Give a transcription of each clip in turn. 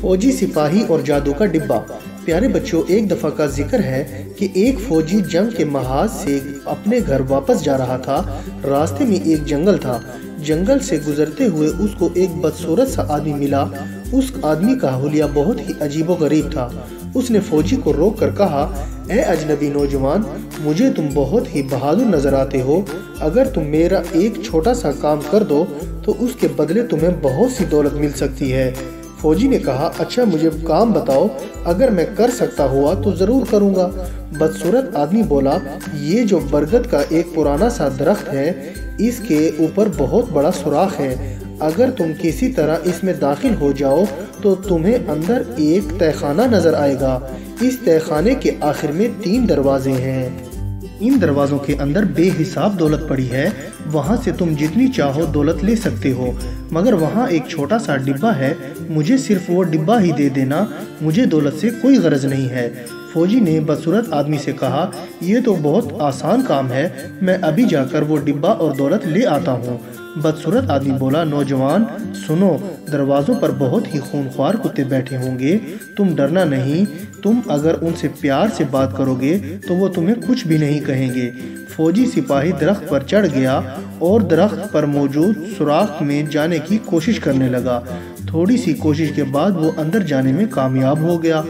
फौजी सिपाही और जादू का डिब्बा। प्यारे बच्चों, एक दफ़ा का जिक्र है कि एक फौजी जंग के महाज से अपने घर वापस जा रहा था। रास्ते में एक जंगल था। जंगल से गुजरते हुए उसको एक बदसूरत सा आदमी मिला। उस आदमी का हुलिया बहुत ही अजीबोगरीब था। उसने फौजी को रोक कर कहा, ए अजनबी नौजवान, मुझे तुम बहुत ही बहादुर नजर आते हो। अगर तुम मेरा एक छोटा सा काम कर दो तो उसके बदले तुम्हें बहुत सी दौलत मिल सकती है। फौजी ने कहा, अच्छा मुझे काम बताओ, अगर मैं कर सकता हुआ तो जरूर करूंगा। बदसूरत आदमी बोला, ये जो बरगद का एक पुराना सा दरख्त है, इसके ऊपर बहुत बड़ा सुराख है। अगर तुम किसी तरह इसमें दाखिल हो जाओ तो तुम्हें अंदर एक तहखाना नजर आएगा। इस तहखाने के आखिर में 3 दरवाजे हैं। इन दरवाज़ों के अंदर बेहिसाब दौलत पड़ी है। वहाँ से तुम जितनी चाहो दौलत ले सकते हो, मगर वहाँ एक छोटा सा डिब्बा है। मुझे सिर्फ वो डिब्बा ही दे देना, मुझे दौलत से कोई गरज नहीं है। फौजी ने बदसूरत आदमी से कहा, ये तो बहुत आसान काम है, मैं अभी जाकर वो डिब्बा और दौलत ले आता हूँ। बदसूरत आदमी बोला, नौजवान सुनो, दरवाज़ों पर बहुत ही खूनख्वार कुत्ते बैठे होंगे, तुम डरना नहीं। तुम अगर उनसे प्यार से बात करोगे तो वो तुम्हें कुछ भी नहीं कहेंगे। फौजी सिपाही दरख्त पर चढ़ गया और दरख्त पर मौजूद सुराख में जाने की कोशिश करने लगा। थोड़ी सी कोशिश के बाद वो अंदर जाने में कामयाब हो गया।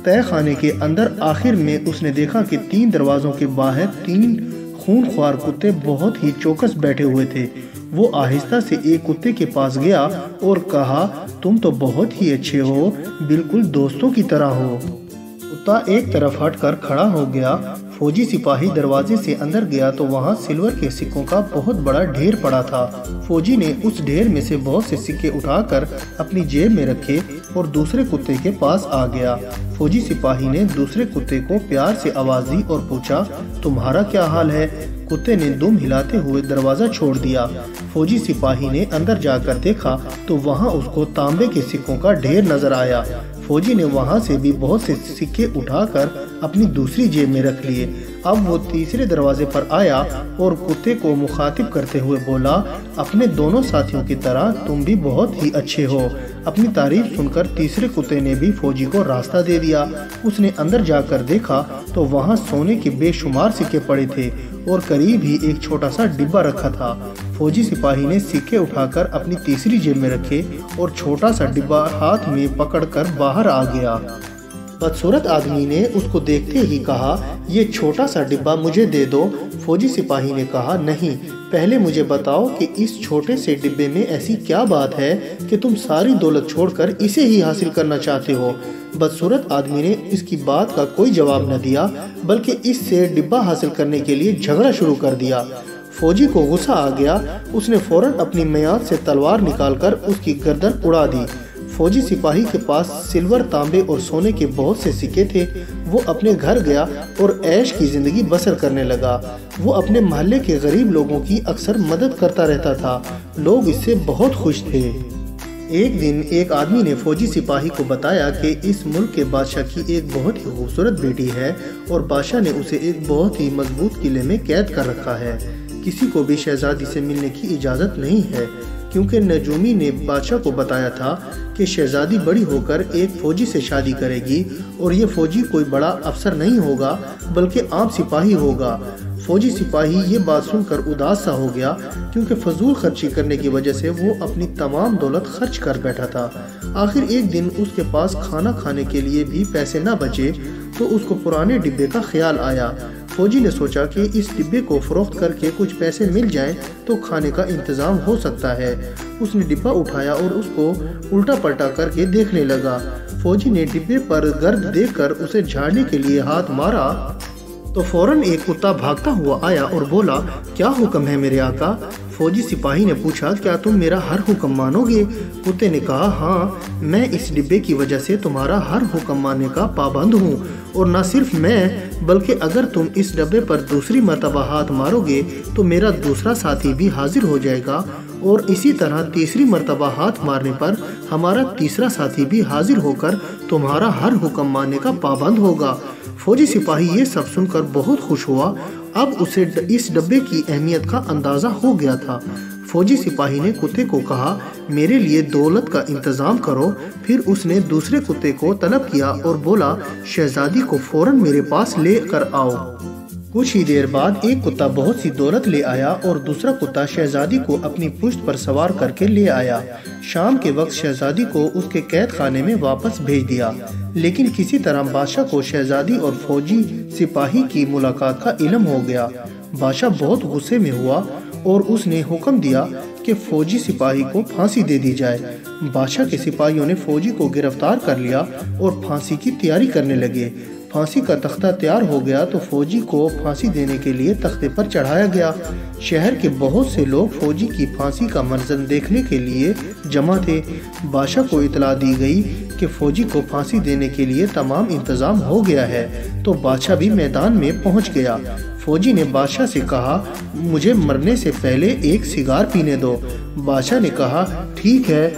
तहखाने के अंदर आखिर में उसने देखा कि 3 दरवाज़ों के बाहर 3 खूनख्वार कुत्ते बहुत ही चौकस बैठे हुए थे। वो आहिस्ता से एक कुत्ते के पास गया और कहा, तुम तो बहुत ही अच्छे हो, बिल्कुल दोस्तों की तरह हो। कुत्ता एक तरफ हटकर खड़ा हो गया। फौजी सिपाही दरवाजे से अंदर गया तो वहाँ सिल्वर के सिक्कों का बहुत बड़ा ढेर पड़ा था। फौजी ने उस ढेर में से बहुत से सिक्के उठाकर अपनी जेब में रखे और दूसरे कुत्ते के पास आ गया। फौजी सिपाही ने दूसरे कुत्ते को प्यार से आवाज दी और पूछा, तुम्हारा क्या हाल है? कुत्ते ने दुम हिलाते हुए दरवाजा छोड़ दिया। फौजी सिपाही ने अंदर जाकर देखा तो वहाँ उसको तांबे के सिक्कों का ढेर नजर आया। फौजी ने वहाँ से भी बहुत से सिक्के उठाकर अपनी दूसरी जेब में रख लिए। अब वो तीसरे दरवाजे पर आया और कुत्ते को मुखातिब करते हुए बोला, अपने दोनों साथियों की तरह तुम भी बहुत ही अच्छे हो। अपनी तारीफ सुनकर तीसरे कुत्ते ने भी फौजी को रास्ता दे दिया। उसने अंदर जाकर देखा तो वहाँ सोने के बेशुमार सिक्के पड़े थे और करीब ही एक छोटा सा डिब्बा रखा था। फौजी सिपाही ने सिक्के उठाकर अपनी तीसरी जेब में रखे और छोटा सा डिब्बा हाथ में पकड़कर बाहर आ गया। बदसूरत आदमी ने उसको देखते ही कहा, ये छोटा सा डिब्बा मुझे दे दो। फौजी सिपाही ने कहा, नहीं, पहले मुझे बताओ कि इस छोटे से डिब्बे में ऐसी क्या बात है कि तुम सारी दौलत छोड़कर इसे ही हासिल करना चाहते हो। बदसूरत आदमी ने इसकी बात का कोई जवाब न दिया, बल्कि इससे डिब्बा हासिल करने के लिए झगड़ा शुरू कर दिया। फौजी को गुस्सा आ गया। उसने फौरन अपनी मियाद से तलवार निकालकर उसकी गर्दन उड़ा दी। फौजी सिपाही के पास सिल्वर, तांबे और सोने के बहुत से सिक्के थे। वो अपने घर गया और ऐश की जिंदगी बसर करने लगा। वो अपने मोहल्ले के गरीब लोगों की अक्सर मदद करता रहता था। लोग इससे बहुत खुश थे। एक दिन एक आदमी ने फौजी सिपाही को बताया कि इस मुल्क के बादशाह की एक बहुत ही खूबसूरत बेटी है और बादशाह ने उसे एक बहुत ही मजबूत किले में कैद कर रखा है। किसी को भी शहजादी से मिलने की इजाज़त नहीं है, क्योंकि नजूमी ने बादशाह को बताया था कि शहजादी बड़ी होकर एक फौजी से शादी करेगी और ये फौजी कोई बड़ा अफसर नहीं होगा बल्कि आम सिपाही होगा। फौजी सिपाही ये बात सुनकर उदास सा हो गया, क्योंकि फजूल खर्ची करने की वजह से वो अपनी तमाम दौलत खर्च कर बैठा था। आखिर एक दिन उसके पास खाना खाने के लिए भी पैसे न बचे तो उसको पुराने डिब्बे का ख्याल आया। फौजी ने सोचा कि इस डिब्बे को फरोख्त करके कुछ पैसे मिल जाएं तो खाने का इंतज़ाम हो सकता है। उसने डिब्बा उठाया और उसको उल्टा पलटा करके देखने लगा। फौजी ने डिब्बे पर गर्द देखकर उसे झाड़ने के लिए हाथ मारा तो फौरन एक कुत्ता भागता हुआ आया और बोला, क्या हुक्म है मेरे आका? फौजी सिपाही ने पूछा, क्या तुम मेरा हर हुक्म मानोगे? कुत्ते ने कहा, हाँ, मैं इस डिब्बे की वजह से तुम्हारा हर हुक्म मानने का पाबंद हूँ। और न सिर्फ मैं, बल्कि अगर तुम इस डब्बे पर दूसरी मर्तबा हाथ मारोगे तो मेरा दूसरा साथी भी हाजिर हो जाएगा और इसी तरह तीसरी मर्तबा हाथ मारने पर हमारा तीसरा साथी भी हाजिर होकर तुम्हारा हर हुक्म मानने का पाबंद होगा। फौजी सिपाही ये सब सुनकर बहुत खुश हुआ اب اسے اس ڈبے کی اہمیت کا اندازہ ہو گیا تھا۔ فوجی سپاہی نے کتے کو کہا میرے لیے دولت کا انتظام کرو۔ پھر اس نے دوسرے کتے کو طلب کیا اور بولا شہزادی کو فوراً میرے پاس لے کر آؤ۔ کچھ ہی دیر بعد ایک کتا بہت سی دولت لے آیا اور دوسرا کتا شہزادی کو اپنی پشت پر سوار کر کے لے آیا۔ شام کے وقت شہزادی کو اس کے قید خانے میں واپس بھیج دیا، لیکن کسی طرح بادشاہ کو شہزادی اور فوجی سپاہی کی ملاقات کا علم ہو گیا۔ بادشاہ بہت غصے میں ہوا اور اس نے حکم دیا کہ فوجی سپاہی کو پھانسی دے دی جائے۔ بادشاہ کے سپاہیوں نے فوجی کو گرفتار کر لیا اور پھانسی کی تیاری کرنے لگے۔ پھانسی کا تختہ تیار ہو گیا تو فوجی کو پھانسی دینے کے لیے تختے پر چڑھایا گیا۔ شہر کے بہت سے لوگ فوجی کی پھانسی کا منظر دیکھنے کے لیے جمع تھے۔ بادشاہ کو اطلاع دی گئی کہ فوجی کو پھانسی دینے کے لیے تمام انتظام ہو گیا ہے، تو بادشاہ بھی میدان میں پہنچ گیا۔ فوجی نے بادشاہ سے کہا مجھے مرنے سے پہلے ایک سگار پینے دو۔ بادشاہ نے کہا ٹھیک ہے۔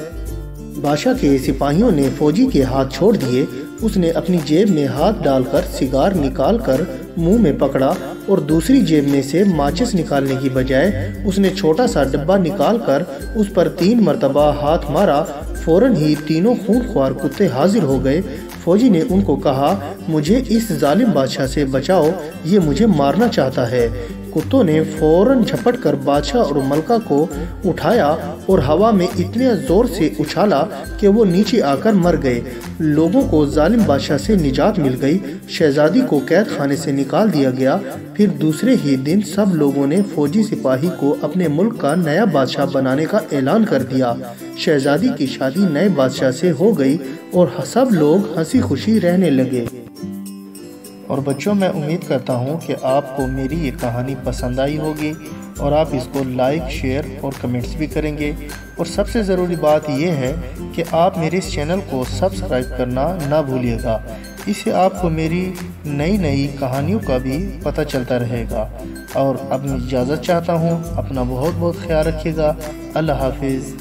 بادشاہ کے سپاہیوں نے فوجی کے ہاتھ چھوڑ دیے۔ اس نے اپنی جیب میں ہاتھ ڈال کر سگار نکال کر منہ میں پکڑا اور دوسری جیب میں سے ماچس نکالنے کی بجائے اس نے چھوٹا سا ڈبہ نکال کر اس پر 3 مرتبہ ہاتھ مارا۔ فوراً ہی تینوں خونخوار کتے حاضر ہو گئے۔ فوجی نے ان کو کہا مجھے اس ظالم بادشاہ سے بچاؤ، یہ مجھے مارنا چاہتا ہے۔ کتوں نے فوراً جھپٹ کر بادشاہ اور ملکہ کو اٹھایا اور ہوا میں اتنے زور سے اچھالا کہ وہ نیچے آ کر مر گئے۔ لوگوں کو ظالم بادشاہ سے نجات مل گئی۔ شہزادی کو قید خانے سے نکال دیا گیا۔ پھر دوسرے ہی دن سب لوگوں نے فوجی سپاہی کو اپنے ملک کا نیا بادشاہ بنانے کا اعلان کر دیا۔ شہزادی کی شادی نئے بادشاہ سے ہو گئی اور سب لوگ ہنسی خوشی رہنے لگے۔ اور بچوں، میں امید کرتا ہوں کہ آپ کو میری یہ کہانی پسند آئی ہوگی اور آپ اس کو لائک، شیئر اور کمنٹس بھی کریں گے۔ اور سب سے ضروری بات یہ ہے کہ آپ میرے اس چینل کو سبسکرائب کرنا نہ بھولیے گا۔ اس سے آپ کو میری نئی کہانیوں کا بھی پتہ چلتا رہے گا۔ اور اب میں اجازت چاہتا ہوں، اپنا بہت خیال رکھیے گا۔ اللہ حافظ۔